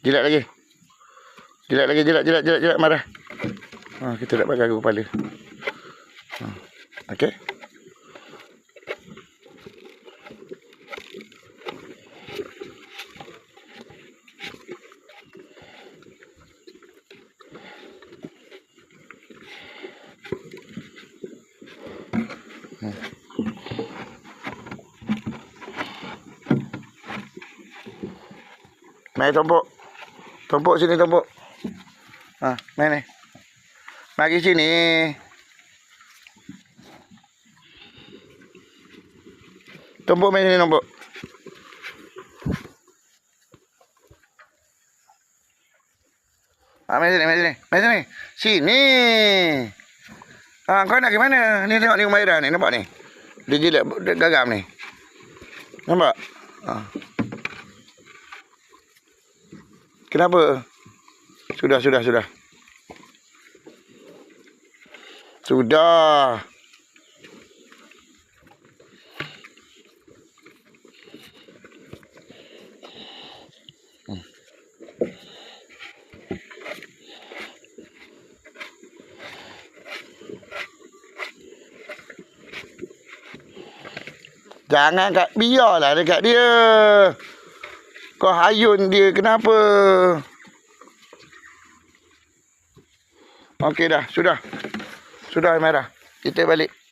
Jilat lagi. Jilat lagi, jilat, marah. Kita dapat gagu kepala. Okey. Mari tumpuk. Tumpuk sini, tumpuk. Main ni. Mari sini. Tumpuk main sini, tumpuk. Main sini, main sini. Main sini. Sini. Kau nak ke mana? Ni tengok ni Umairah ni, nampak ni. Dia jilat gagam ni. Nampak? Kenapa? Sudah. Sudah. Jangan biarlah dekat dia. Kau hayun dia kenapa? Okey dah, sudah. Sudah Umairah. Kita balik.